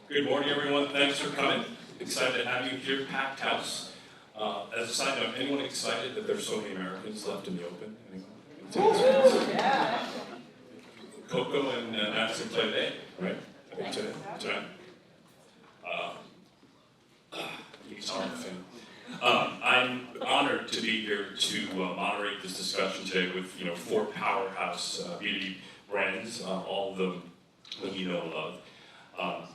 Good morning, everyone. Thanks for coming. Excited to have you here, packed house. As a side note, anyone excited that there's so many Americans left in the open? Anyone? Yeah. Coco and Madison play today, right? I think today. He's on the thing. I'm honored to be here to moderate this discussion today with four powerhouse beauty brands, all of them that you know and love.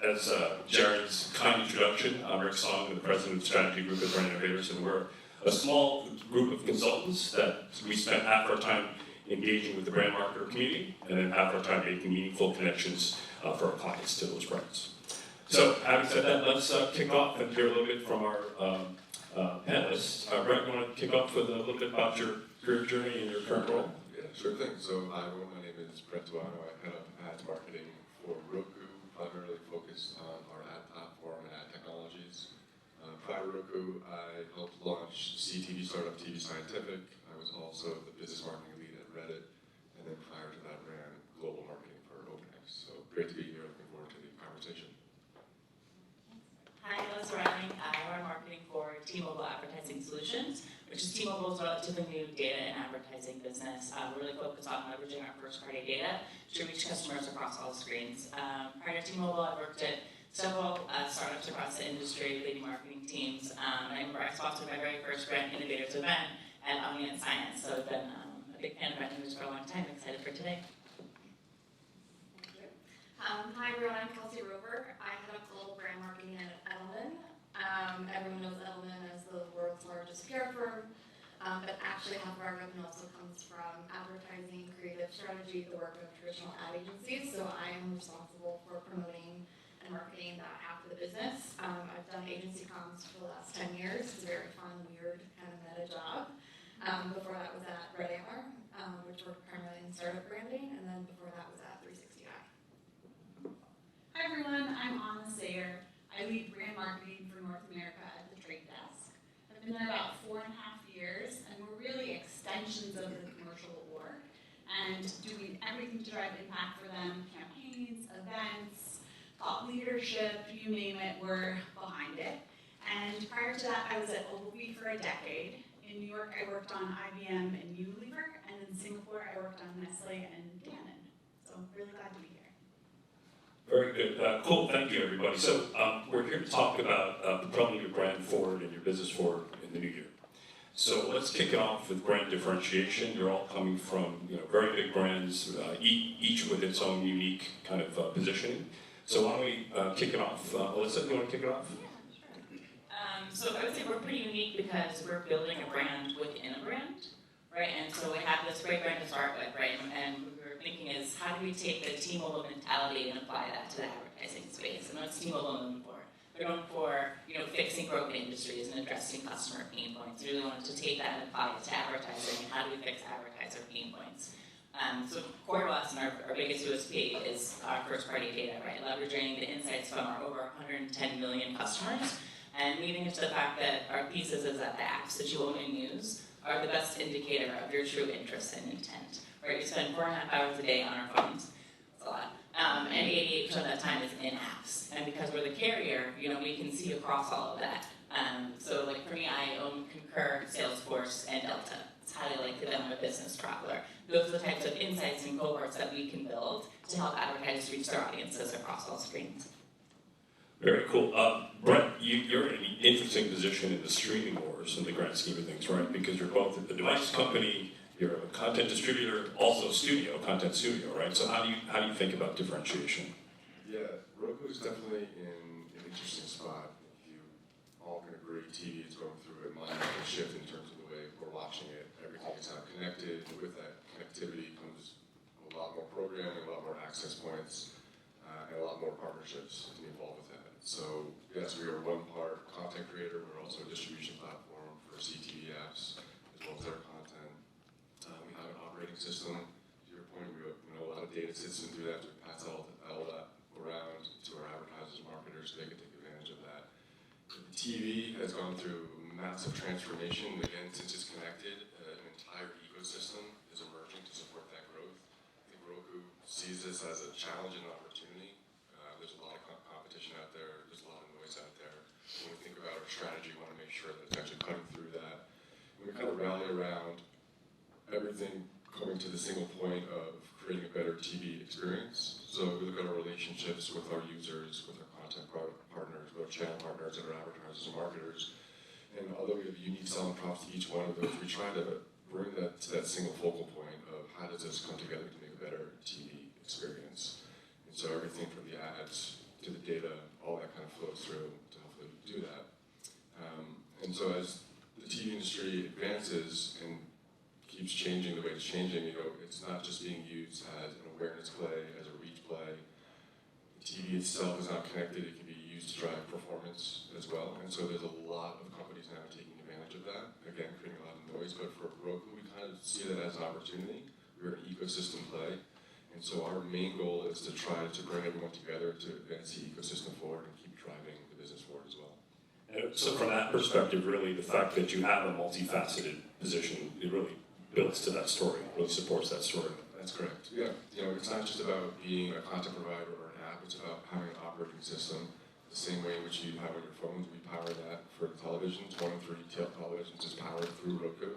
As Jared's kind introduction, I'm Rick Song, the president of the strategy group at Brand Innovators, and we're a small group of consultants that we spend half our time engaging with the brand marketer community, and then half our time making meaningful connections for our clients to those brands. So, having said that, let's kick off and hear a little bit from our panelists. Brett, you want to kick off with a little bit about your career journey and your current role? Yeah, sure thing. So, my name is Brett Tabano. I head up ads marketing for Roku, primarily focused on our ad platform and ad technologies. Prior to Roku, I helped launch CTV startup TV Scientific. I was also the business marketing lead at Reddit, and then prior to that, ran global marketing for OpenX. So, great to be here. Looking forward to the conversation. Hi, Elissa Reiling. I run marketing for T-Mobile Advertising Solutions, which is T-Mobile's relatively new data and advertising business. We're really focused on leveraging our first-party data to reach customers across all screens. Prior to T-Mobile, I worked at several startups across the industry, leading marketing teams. I remember I sponsored my very first brand Innovators event at Omni Science, so I've been a big fan of brand news for a long time. Excited for today. Hi everyone, I'm Kelsey Rohwer. I head up global brand marketing at Edelman. Everyone knows Edelman as the world's largest PR firm, but actually half of our revenue also comes from advertising, creative strategy, the work of traditional ad agencies. So I am responsible for promoting and marketing that half of the business. I've done agency comms for the last 10 years. It's a very fun, weird, kind of meta job. Before that was at Red Antler, which worked primarily in startup branding, and then before that was at 360i. Hi everyone, I'm Sayre. I lead brand marketing for North America at the Trade Desk. I've been there about 4.5 years, and we're really extensions of the commercial org and doing everything to drive impact for them, campaigns, events, thought leadership, you name it, we're behind it. And prior to that, I was at Ogilvy for a decade. In New York, I worked on IBM and Unilever, and in Singapore, I worked on Nestle and Danone. So I'm really glad to be here. Very good. Cool. Thank you, everybody. So we're here to talk about propelling your brand forward and your business forward in the new year. So let's kick it off with brand differentiation. You're all coming from very big brands, each with its own unique kind of positioning. So why don't we kick it off? Elissa, you want to kick it off? Yeah, sure. So I would say we're pretty unique because we're building a brand within a brand, right? And so we have this great brand to start with, right? And thinking is, how do we take the T-Mobile mentality and apply that to the advertising space? And what's T-Mobile known for? They're known for fixing broken industries and addressing customer pain points. We really wanted to take that and apply it to advertising. And how do we fix advertiser pain points? So core to us and our biggest USP is our first-party data, right? Leveraging the insights from our over 110 million customers and leading into the fact that our thesis is that the apps that you own and use are the best indicator of your true interest and intent. Right, we spend 4.5 hours a day on our phones. That's a lot. And 88% of that time is in apps. And because we're the carrier, we can see across all of that. So like for me, I own Concur, Salesforce, and Delta. It's highly likely that I'm a business traveler. Those are the types of insights and cohorts that we can build to help advertisers reach their audiences across all screens. Very cool. Brett, you're in an interesting position in the streaming wars in the grand scheme of things, right? Because you're both a device company, you're a content distributor, also content studio, right? So how do you think about differentiation? Yeah, Roku is definitely in an interesting spot. You all can agree, TV is going through a monumental shift in terms of the way we're watching it. Everything is now connected. With that connectivity comes a lot more programming, a lot more access points, and a lot more partnerships to be involved with that. So yes, we are one part content creator. We're also a distribution platform for CTV apps as well as their content. We have an operating system. To your point, we know a lot of data sits into that. We pass all that around to our advertisers, marketers, so they can take advantage of that. The TV has gone through massive transformation. Again, since it's connected, an entire ecosystem is emerging to support that growth. I think Roku sees this as a challenge and an opportunity. There's there's a lot of competition out there, there's a lot of noise out there. When we think about our strategy, we want to make sure that it's actually cutting through that. And we kind of rally around everything coming to the single point of creating a better TV experience. So we look at our relationships with our users, with our content partners, with our channel partners, and our advertisers and marketers. And although we have unique selling props to each one of those, we try to bring that to that single focal point of how does this come together to make a better TV experience. And so everything from the ads to the data, all that kind of flows through to hopefully do that. And so as the TV industry advances and keeps changing the way it's changing, it's not just being used as an awareness play, as a reach play. The TV itself is not connected, it can be used to drive performance as well. And so there's a lot of companies now taking advantage of that, again, creating a lot of noise, but for Roku, we kind of see that as an opportunity. We're an ecosystem play. And so our main goal is to try to bring everyone together to advance the ecosystem forward and keep driving the business forward as well. So from that perspective, really, the fact that you have a multifaceted position, it really builds to that story, really supports that story. That's correct. Yeah, it's not just about being a content provider or an app, it's about having an operating system. The same way in which you have on your phones, we power that for the televisions. 1 in 3 televisions is powered through Roku.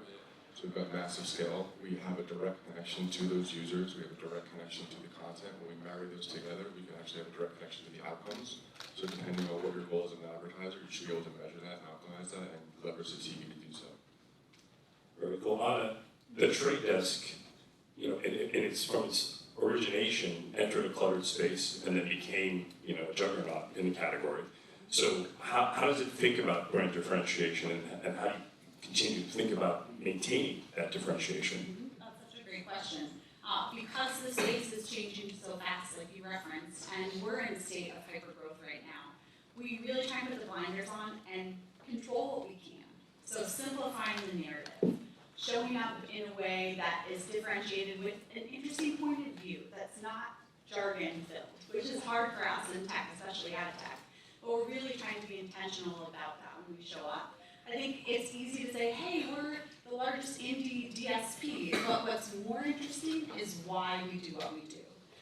So we've got massive scale. We have a direct connection to those users. We have a direct connection to the content. When we marry those together, we can actually have a direct connection to the outcomes. So depending on what your goal is as an advertiser, you should be able to measure that and optimize that and leverage the TV to do so. Very cool. On the trade desk, and it's from its origination, entered a cluttered space and then became, a juggernaut in the category. So how does it think about brand differentiation and how do you continue to think about maintaining that differentiation? That's such a great question. Because the space is changing so fast, like you referenced, and we're in a state of hypergrowth right now, we really try and put the blinders on and control what we can. So simplifying the narrative, showing up in a way that is differentiated with an interesting point of view that's not jargon-filled, which is hard for us in tech, especially ad tech. But we're really trying to be intentional about that when we show up. I think it's easy to say, hey, we're the largest indie DSP, but what's more interesting is why we do what we do.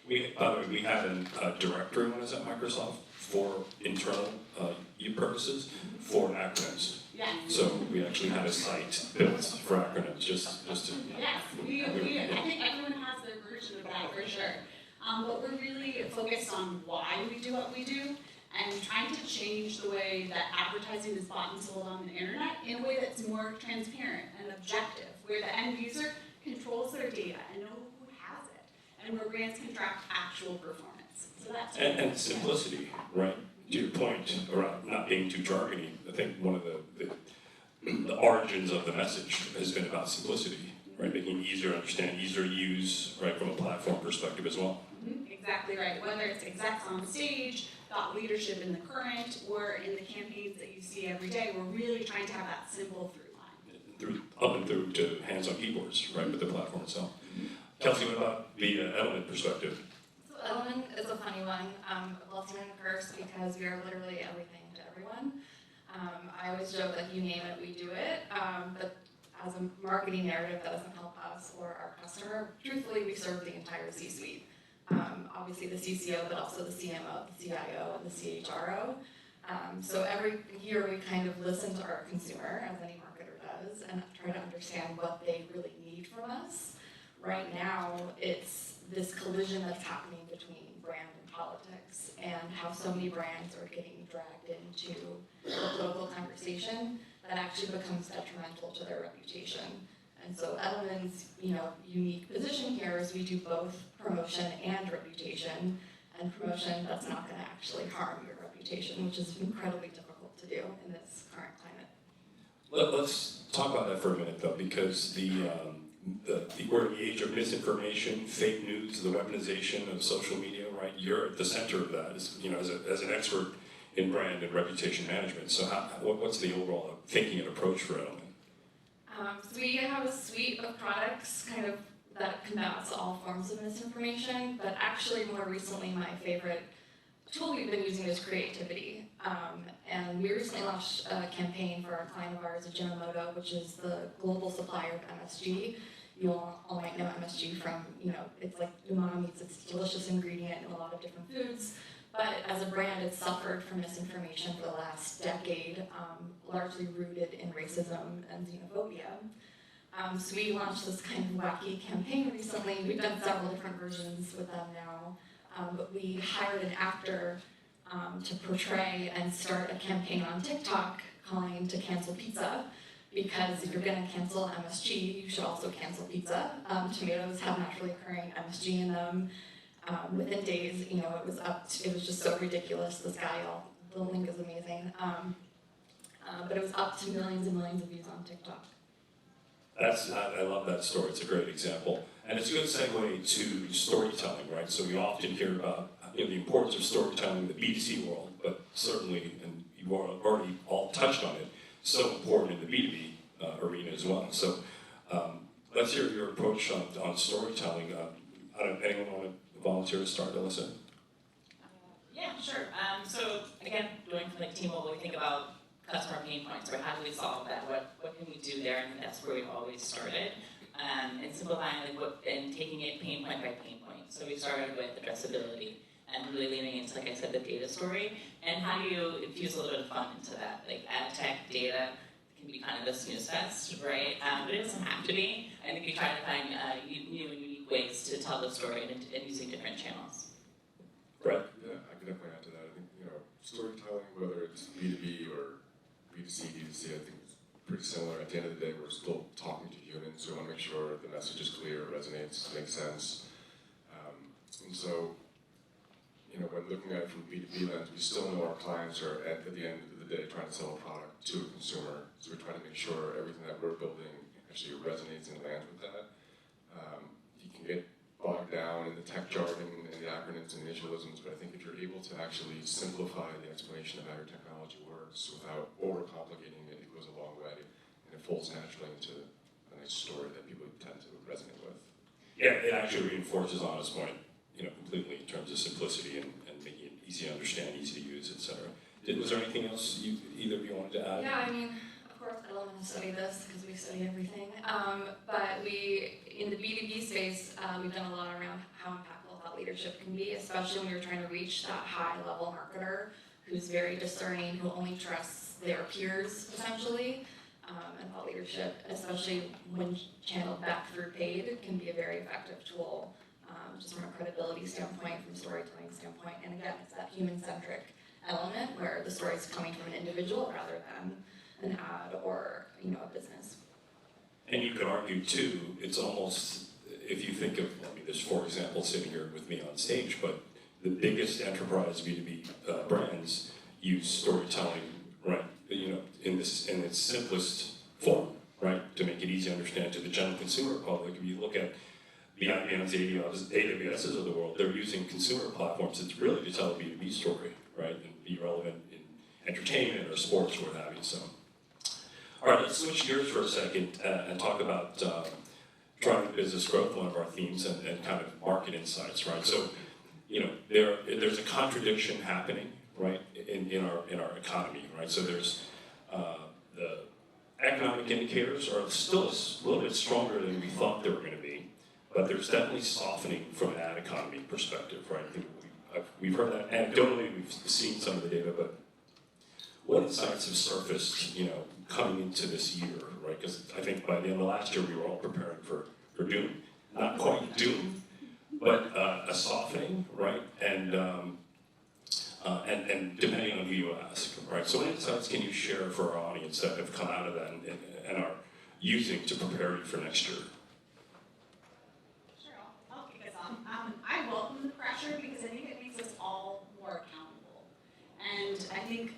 We have a directory when I was at Microsoft for internal purposes for acronyms. Yes. So we actually had a site built for acronyms, just to. Yes, I think everyone has their version of that for sure. But we're really focused on why we do what we do and trying to change the way that advertising is bought and sold on the internet in a way that's more transparent and objective, where the end user controls their data and know who has it, and where brands can track actual performance. So that's and simplicity, right? To your point around not being too jargony, I think one of the origins of the message has been about simplicity, right? Making it easier to understand, easier to use, right, from a platform perspective as well. Exactly right. Whether it's execs on stage, thought leadership in the current, or in the campaigns that you see every day, we're really trying to have that simple through line. Up and through to hands-on keyboards, right, with the platform itself. Kelsey, what about the Edelman perspective? So Edelman is a funny one, a blessing and a curse because we are literally everything to everyone. I always joke that you name it, we do it, but as a marketing narrative that doesn't help us or our customer, truthfully we serve the entire C-suite. Obviously the CCO, but also the CMO, the CIO, and the CHRO. So every year we kind of listen to our consumer, as any marketer does, and try to understand what they really need from us. Right now, it's this collision that's happening between brand and politics, and how so many brands are getting dragged into the political conversation that actually becomes detrimental to their reputation. And so Edelman's, unique position here is we do both promotion and reputation, and promotion that's not going to actually harm your reputation, which is incredibly difficult to do in this current climate. Let's talk about that for a minute, though, because we're in the age of misinformation, fake news, the weaponization of social media, right? You're at the center of that, as an expert in brand and reputation management. So what's the overall thinking and approach for Edelman? So we have a suite of products that combats all forms of misinformation, but actually more recently my favorite tool we've been using is creativity. And we recently launched a campaign for a client of ours, Ajinomoto, which is the global supplier of MSG. You all might know MSG from, it's like umami, it's a delicious ingredient in a lot of different foods. But as a brand, it's suffered from misinformation for the last decade, largely rooted in racism and xenophobia. So we launched this kind of wacky campaign recently. We've done several different versions with them now, but we hired an actor to portray and start a campaign on TikTok calling to cancel pizza, because if you're going to cancel MSG, you should also cancel pizza. Tomatoes have naturally occurring MSG in them. Within days, you know, it was just so ridiculous. This guy, the link is amazing. But it was up to millions and millions of views on TikTok. I love that story. It's a great example. And it's a good segue to storytelling, right? So we often hear about the importance of storytelling in the B2C world, but certainly, and you've already all touched on it, so important in the B2B arena as well. So let's hear your approach on storytelling. Anyone want to volunteer to start, Elissa? Yeah, sure. So again, going from like team mobile, we think about customer pain points, or how do we solve that? What can we do there? And that's where we've always started. And simplifying and taking it pain point by pain point. So we started with addressability and really leaning into, like I said, the data story. And how do you infuse a little bit of fun into that? Like ad tech, data can be kind of a snooze fest, right? But it doesn't have to be. I think we try to find new and unique ways to tell the story and using different channels. Brett? Yeah, I can definitely add to that. I think, storytelling, whether it's B2B or B2C, D2C, I think it's pretty similar. At the end of the day, we're still talking to humans, so we want to make sure the message is clear, resonates, makes sense. And so, when looking at it from B2B lens, we still know our clients are, at the end of the day, trying to sell a product to a consumer. So we're trying to make sure everything that we're building actually resonates and lands with that. You can get bogged down in the tech jargon and the acronyms and initialisms, but I think if you're able to actually simplify the explanation of how your technology works without overcomplicating it, it goes a long way, and it folds naturally into a nice story that people tend to resonate with. Yeah, it actually reinforces Anna's point, completely in terms of simplicity and making it easy to understand, easy to use, etc. Was there anything else either of you wanted to add? Yeah, I mean, of course, Edelman has studied this because we study everything. But in the B2B space, we've done a lot around how impactful thought leadership can be, especially when you're trying to reach that high-level marketer who's very discerning, who only trusts their peers, essentially. And thought leadership, especially when channeled back through paid, can be a very effective tool, just from a credibility standpoint, from storytelling standpoint. And again, it's that human-centric element where the story is coming from an individual rather than an ad or a business. And you could argue too, it's almost, if you think of, there's 4 examples sitting here with me on stage, but the biggest enterprise B2B brands use storytelling, right? In its simplest form, right? To make it easy to understand to the general consumer public. If you look at the IBMs, AWSs of the world, they're using consumer platforms. It's really to tell a B2B story, right? And be relevant in entertainment or sports or what have you. So, all right, let's switch gears for a second and talk about driving business growth, one of our themes, and kind of market insights, right? So, there's a contradiction happening, right, in our economy, right? So there's the economic indicators are still a little bit stronger than we thought they were going to be, but there's definitely softening from an ad economy perspective, right? We've heard that anecdotally, we've seen some of the data, but what insights have surfaced, coming into this year, right? Because I think by the end of last year, we were all preparing for doom. Not quite doom, but a softening, right? And depending on who you ask, right? So what insights can you share for our audience that have come out of that and are using to prepare you for next year? Sure, I'll kick us off. I welcome the pressure because I think it makes us all more accountable. And I think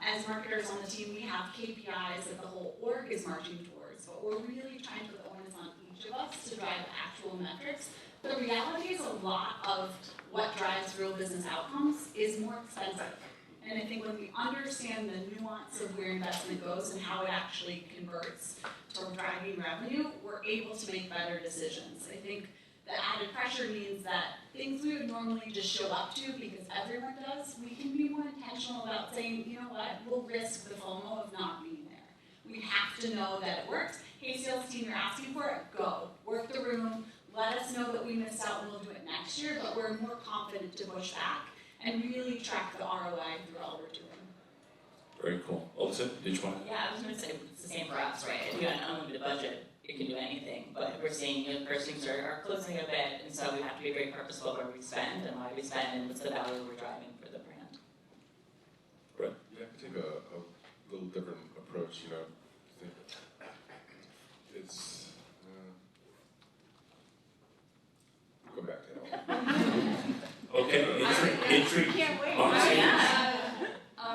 as marketers on the team, we have KPIs that the whole org is marching towards, but we're really trying to put the onus on each of us to drive actual metrics. The reality is a lot of what drives real business outcomes is more expensive. And I think when we understand the nuance of where investment goes and how it actually converts toward driving revenue, we're able to make better decisions. I think the added pressure means that things we would normally just show up to because everyone does, we can be more intentional about saying, you know what, we'll risk the FOMO of not being there. We have to know that it works. Hey, sales team, you're asking for it, go. Work the room. Let us know that we missed out and we'll do it next year, but we're more confident to push back. and really track the ROI through all we're doing. Very cool. Elissa, did you want to? Yeah, I was going to say it's the same for us, right? If you got an unlimited budget, you can do anything. But we're seeing purse strings are closing a bit, and so we have to be very purposeful where we spend and why we spend and what's the value we're driving for the brand. Right. Yeah, I take a little different approach, you know. I think it's, go back to that. Okay, intrigue. Can't wait. Honestly,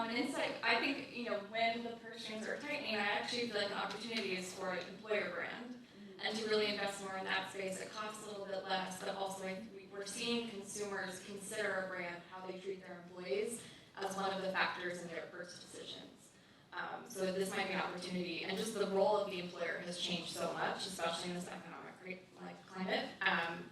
An insight, I think, when the purse strings are tightening, I actually feel like an opportunity is for an employer brand and to really invest more in that space. It costs a little bit less, but also we're seeing consumers consider a brand, how they treat their employees, as one of the factors in their purchase decisions. So this might be an opportunity, and just the role of the employer has changed so much, especially in this economic climate,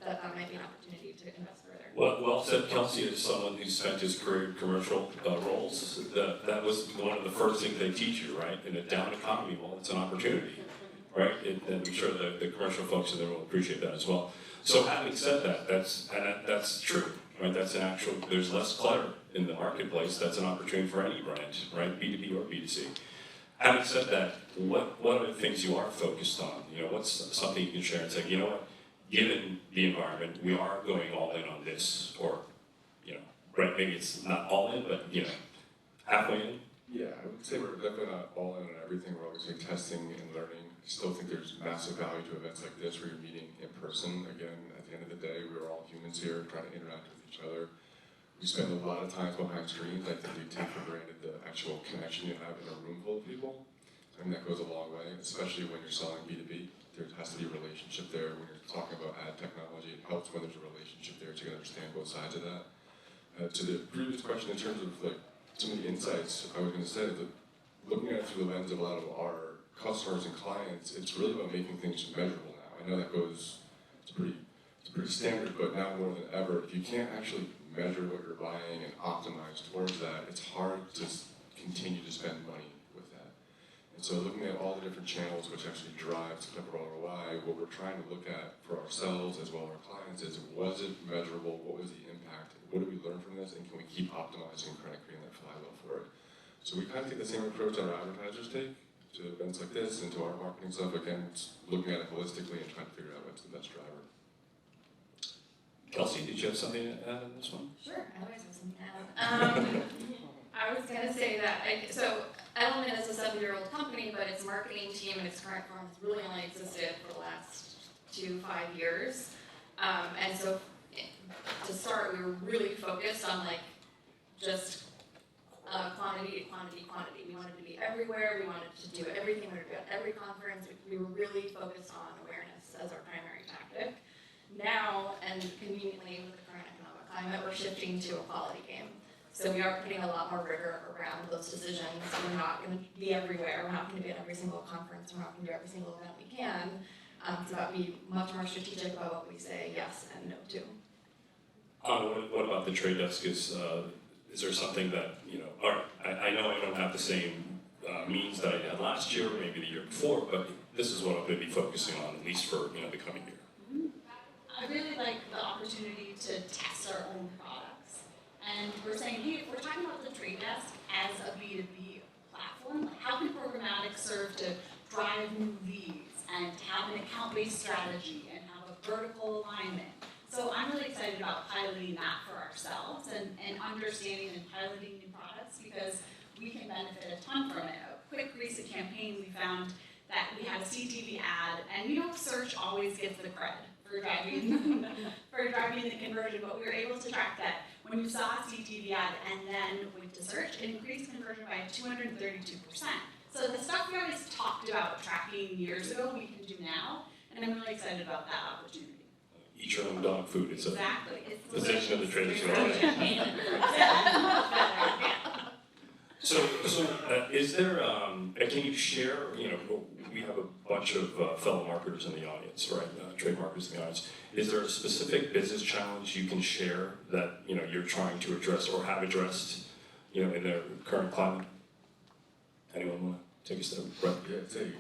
that might be an opportunity to invest further. well said, Kelsey, as someone who spent his career in commercial roles, that was one of the first things they teach you, right? In a down economy, well, it's an opportunity, right? And I'm sure the commercial folks in there will appreciate that as well. So having said that, that's true, right? That's an actual, there's less clutter in the marketplace. That's an opportunity for any brand, right? B2B or B2C. Having said that, what are the things you are focused on? What's something you can share and say, you know what, given the environment, we are going all in on this, or, right, maybe it's not all in, but, halfway in? Yeah, I would say we're definitely not all in on everything. We're always testing and learning. I still think there's massive value to events like this where you're meeting in person. Again, at the end of the day, we're all humans here trying to interact with each other. We spend a lot of time behind screens. I think we take for granted the actual connection you have in a room full of people. I mean, that goes a long way, especially when you're selling B2B. There has to be a relationship there. When you're talking about ad technology, it helps when there's a relationship there so you can understand both sides of that. To the previous question, in terms of some of the insights, I was going to say that looking at it through the lens of a lot of our customers and clients, it's really about making things measurable now. I know that it's pretty standard, but now more than ever, if you can't actually measure what you're buying and optimize towards that, it's hard to continue to spend money with that. And so looking at all the different channels which actually drive some type of ROI, what we're trying to look at for ourselves as well as our clients is, was it measurable? What was the impact? What did we learn from this? And can we keep optimizing and kind of creating that flywheel for it? So we kind of take the same approach that our advertisers take to events like this and to our marketing stuff. Again, it's looking at it holistically and trying to figure out what's the best driver. Kelsey, did you have something to add on this one? Sure, I always have something to add. I was going to say that, so Edelman is a 7-year-old company, but its marketing team in its current form has really only existed for the last 2-5 years. And so to start, we were really focused on just quantity. We wanted to be everywhere. We wanted to do everything. We wanted to be at every conference. We were really focused on awareness as our primary tactic. Now, and conveniently with the current economic climate, we're shifting to a quality game. So we are putting a lot more rigor around those decisions. We're not going to be everywhere. We're not going to be at every single conference. We're not going to do every single event we can. It's about being much more strategic about what we say yes and no to. What about the trade desk? Is there something that, I know I don't have the same means that I had last year, or maybe the year before, but this is what I'm going to be focusing on, at least for the coming year. I really like the opportunity to test our own products. And we're saying, hey, if we're talking about the trade desk as a B2B platform, how can programmatic serve to drive new leads and have an account-based strategy and have a vertical alignment? So I'm really excited about piloting that for ourselves and understanding and piloting new products because we can benefit a ton from it. A quick recent campaign, we found that we had a CTV ad, and search always gets the cred for driving the conversion, but we were able to track that when you saw a CTV ad and then went to search, it increased conversion by 232%. So the stuff we always talked about tracking years ago, we can do now, and I'm really excited about that opportunity. Eat your own dog food. It's exactly. a position of the trade desk. So is there, can you share, we have a bunch of fellow marketers in the audience, right, trade marketers in the audience. Is there a specific business challenge you can share that, you're trying to address or have addressed, in their current climate? Anyone want to take a step? Right. Yeah, I'd say,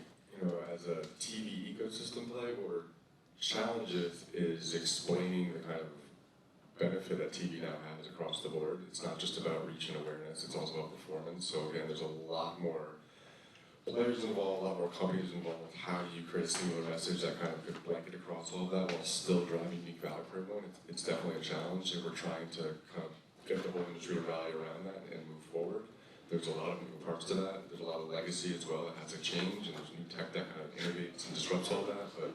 as a TV ecosystem play, what our challenge is explaining the kind of benefit that TV now has across the board. It's not just about reach and awareness, it's also about performance. So again, there's a lot more players involved, a lot more companies involved. How do you create a singular message that kind of could blanket across all of that while still driving unique value for everyone? It's definitely a challenge, and we're trying to kind of get the whole industry to rally around that and move forward. There's a lot of moving parts to that. There's a lot of legacy as well that has to change, and there's new tech that kind of innovates and disrupts all that. But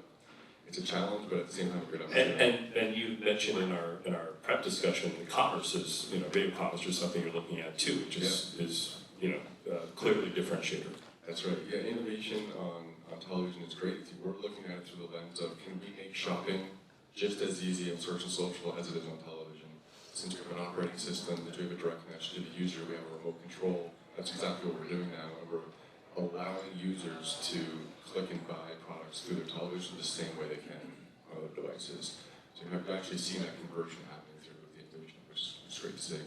it's a challenge, but at the same time, a good opportunity. And you mentioned in our prep discussion, commerce is, video commerce is something you're looking at too, which is clearly a differentiator. That's right. Yeah, innovation on television is great. We're looking at it through the lens of, can we make shopping just as easy in search and social as it is on television? Since we have an operating system, that we have a direct connection to the user, we have a remote control. That's exactly what we're doing now, and we're allowing users to click and buy products through their television the same way they can on other devices. So we've actually seen that conversion happening through the innovation, which is great to see.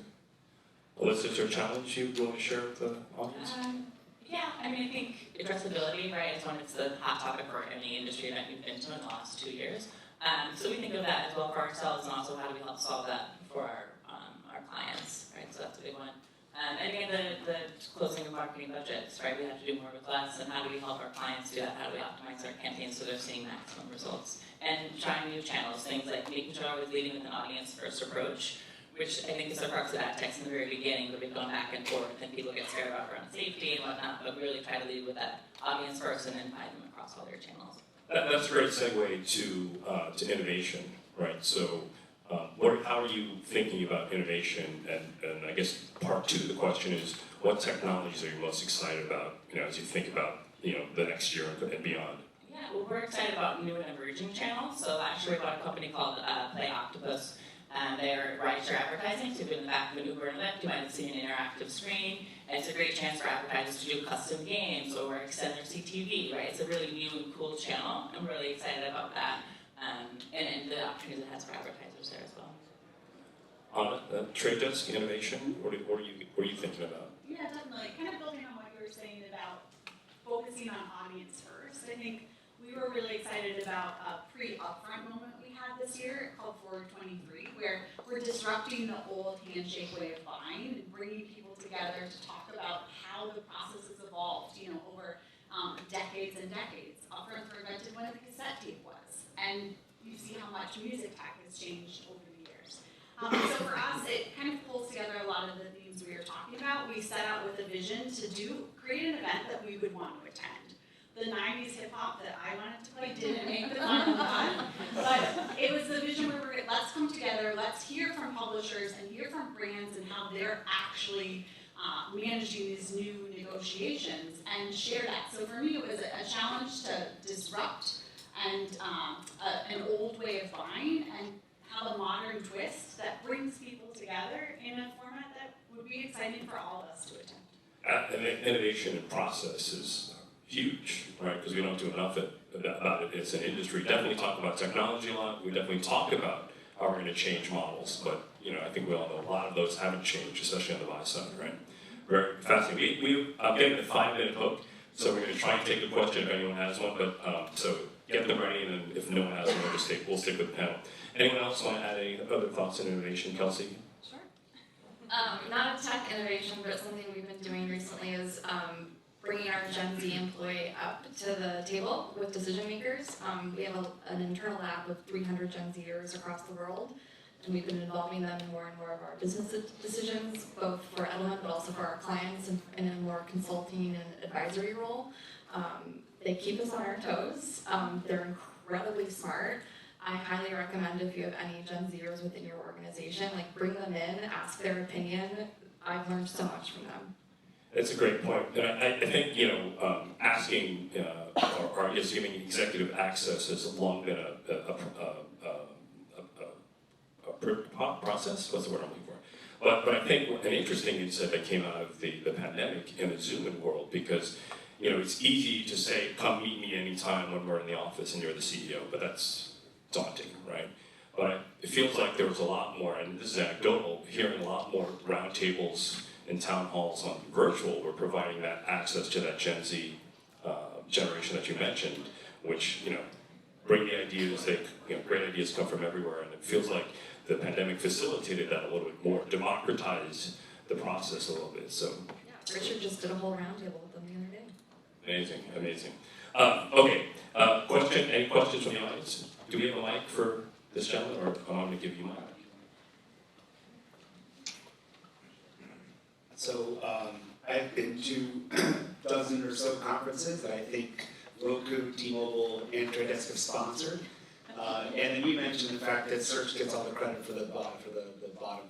Elissa, is there a challenge you want to share with the audience? Yeah, I think addressability, right, it's the hot topic for any industry that we've been to in the last 2 years. So we think of that as well for ourselves, and also how do we help solve that for our clients, right? So that's a big one. And again, the closing of marketing budgets, right? We have to do more with less, and how do we help our clients do that? How do we optimize our campaigns so they're seeing maximum results? And trying new channels, things like making sure we're leading with an audience-first approach, which I think is the crux of ad techs in the very beginning, but we've gone back and forth, and people get scared about around safety and whatnot, but we really try to lead with that audience first and then find them across all their channels. That's a great segue to innovation, right? So, how are you thinking about innovation? And I guess part two of the question is, what technologies are you most excited about, as you think about, the next year and beyond? Yeah, well, we're excited about new and emerging channels. So last year we bought a company called Play Octopus. They're rideshare advertising, so if you're in the back of an Uber and Lyft, you might have seen an interactive screen, and it's a great chance for advertisers to do custom games or extend their CTV, right? It's a really new and cool channel. I'm really excited about that, and the opportunities it has for advertisers there as well. Anna, Trade Desk innovation, what are you thinking about? Yeah, definitely. Kind of building on what you were saying about focusing on audience first. I think we were really excited about a pre-upfront moment we had this year called Forward 23, where we're disrupting the old handshake way of buying and bringing people together to talk about how the process has evolved, over decades and decades. Upfronts were invented when the cassette tape was, and you see how much music tech has changed over the years. So for us, it kind of pulls together a lot of the themes we were talking about. We set out with a vision to create an event that we would want to attend. The 90s hip-hop that I wanted to play didn't make the final cut, but it was the vision where let's come together, let's hear from publishers and hear from brands and how they're actually managing these new negotiations and share that. So for me, it was a challenge to disrupt and an old way of buying and have a modern twist that brings people together in a format that would be exciting for all of us to attend. And innovation and process is huge, right? Because we don't do enough about it as an industry. Definitely talk about technology a lot. We definitely talk about how we're going to change models, but I think we all know a lot of those haven't changed, especially on the buy side, right? Very fascinating. I'm getting a 5-minute hook, so we're going to try and take a question if anyone has one. But so get them ready, and then if no one has one, we'll stick with the panel. Anyone else want to add any other thoughts on innovation, Kelsey? Sure. Not a tech innovation, but something we've been doing recently is bringing our Gen Z employee up to the table with decision makers. We have an internal lab with 300 Gen Zers across the world, and we've been involving them in more and more of our business decisions, both for Edelman but also for our clients in a more consulting and advisory role. They keep us on our toes. They're incredibly smart. I highly recommend if you have any Gen Zers within your organization, bring them in, ask their opinion. I've learned so much from them. That's a great point. And I think, asking or I guess giving executive access has long been a process. What's the word I'm looking for? But I think an interesting insight that came out of the pandemic in the Zoom world, because it's easy to say, come meet me anytime when we're in the office and you're the CEO, but that's daunting, right? But it feels like there was a lot more, and this is anecdotal, hearing a lot more roundtables and town halls on virtual. We're providing that access to that Gen Z generation that you mentioned, which bring the ideas. Great ideas come from everywhere, and it feels like the pandemic facilitated that a little bit more, democratized the process a little bit, so. Yeah, Richard just did a whole roundtable with them the other day. Amazing, amazing. Question, any questions from the audience? Do we have a mic for this gentleman, or I'm going to give you my mic? So I've been to a dozen or so conferences that I think Roku, T-Mobile, and Trade Desk have sponsored. And then you mentioned the fact that search gets all the credit for the bottom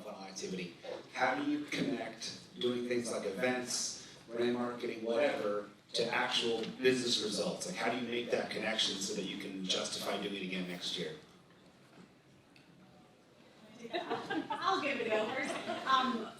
funnel activity. How do you connect doing things like events, brand marketing, whatever, to actual business results? Like, how do you make that connection so that you can justify doing it again next year? I'll give it a go first.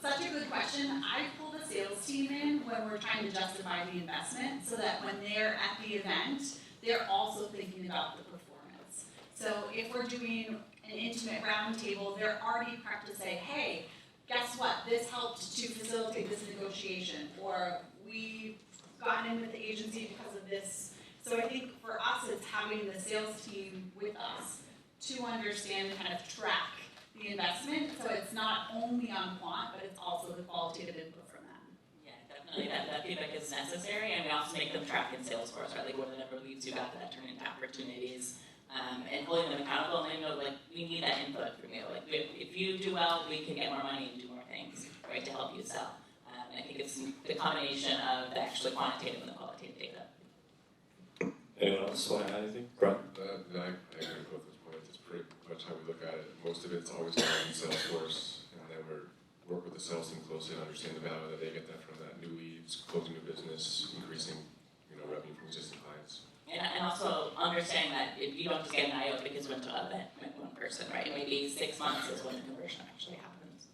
Such a good question. I pull the sales team in when we're trying to justify the investment so that when they're at the event, they're also thinking about the performance. So if we're doing an intimate roundtable, they're already prepped to say, hey, guess what? This helped to facilitate this negotiation, or we got in with the agency because of this. So I think for us, it's having the sales team with us to understand and kind of track the investment, so it's not only on quant, but it's also the qualitative input from them. Yeah, definitely. That feedback is necessary, and we also make them track in Salesforce, right? Like, what are the number of leads you got that turn into opportunities, and holding them accountable. And they know, like, we need that input from you. Like, if you do well, we can get more money and do more things, right, to help you sell. And I think it's the combination of the actually quantitative and the qualitative data. Anyone else want to add anything? Brett? I agree with both those points. It's pretty much how we look at it. Most of it's always done in Salesforce, and then we work with the sales team closely and understand the value that they get that from that new leads, closing new business, increasing revenue from existing clients. And also understanding that if you don't just get an IO because you went to an event with one person, right? Maybe 6 months is when the conversion actually happens.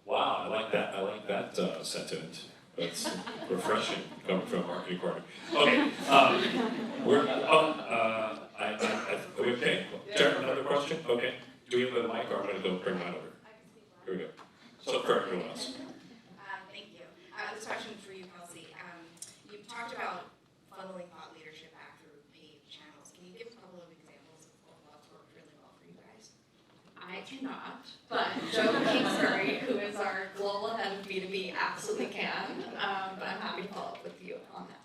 Wow, I like that. I like that sentiment. That's refreshing coming from a marketing partner. Okay, are we okay? Jared, another question? Okay. Do we have a mic, or I'm going to go bring mine over? Here we go. So for everyone else. Thank you. This question for you, Kelsey. You talked about funneling thought leadership back through paid channels. Can you give a couple of examples of what's worked really well for you guys? I cannot, but Joe Kingsbury, who is our global head of B2B, absolutely can. But I'm happy to follow up with you on that.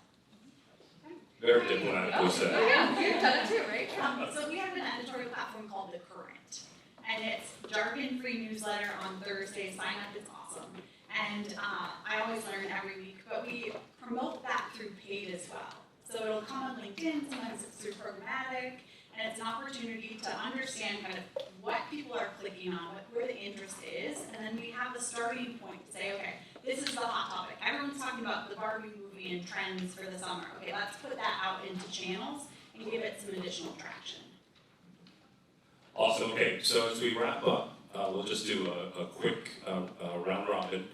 Very diplomatically said. Oh yeah, you've done it too, right? So we have an editorial platform called The Current, and it's jargon-free newsletter on Thursday. Sign up, it's awesome. And I always learn every week, but we promote that through paid as well. So it'll come on LinkedIn, sometimes it's through programmatic, and it's an opportunity to understand kind of what people are clicking on, where the interest is, and then we have the starting point to say, okay, this is the hot topic. Everyone's talking about the Barbie movie and trends for the summer. Okay, let's put that out into channels and give it some additional traction. Awesome. Okay, so as we wrap up, we'll just do a quick round robin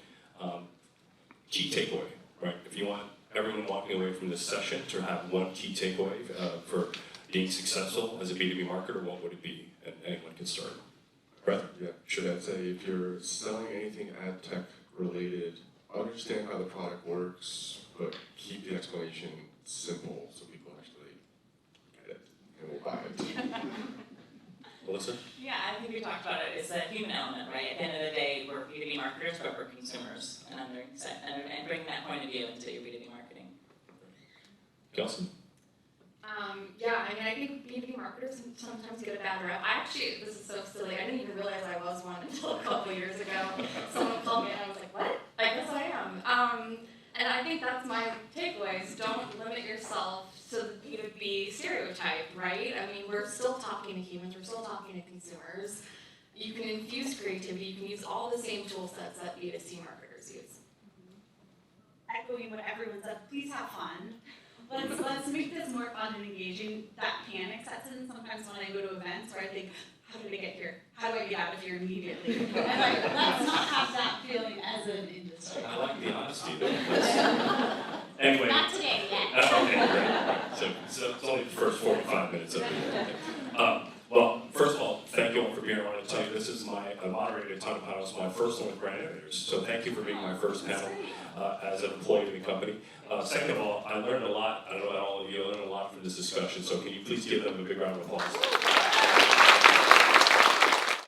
key takeaway, right? If you want everyone walking away from this session to have one key takeaway for being successful as a B2B marketer, what would it be? And anyone can start. Brett? Yeah, should I say, if you're selling anything ad tech related, understand how the product works, but keep the explanation simple so people actually get it and will buy it. Melissa? Yeah, I think we talked about it. It's a human element, right? At the end of the day, we're B2B marketers, but we're consumers. And bring that point of view into your B2B marketing. Kelsey? Yeah, I mean, I think B2B marketers sometimes get a bad rep. This is so silly, I didn't even realize I was one until a couple years ago. Someone called me and I was like, what? I guess I am. And I think that's my takeaways. Don't limit yourself to the B2B stereotype, right? I mean, we're still talking to humans, we're still talking to consumers. You can infuse creativity, you can use all the same tool sets that B2C marketers use. Echoing what everyone said, please have fun. Let's make this more fun and engaging. That panic sets in sometimes when I go to events where I think, how did I get here? How do I get out of here immediately? And let's not have that feeling as an industry. I like the honesty though. Anyway. Not today yet. Okay, great. So it's only the first 45 minutes of it. Well, first of all, thank you all for being here. I want to tell you, this is my moderator, Tabano. It's my first one with Brand Innovators. So thank you for being my first panel as an employee of the company. Second of all, I learned a lot. I don't know about all of you. I learned a lot from this discussion. So can you please give them a big round of applause?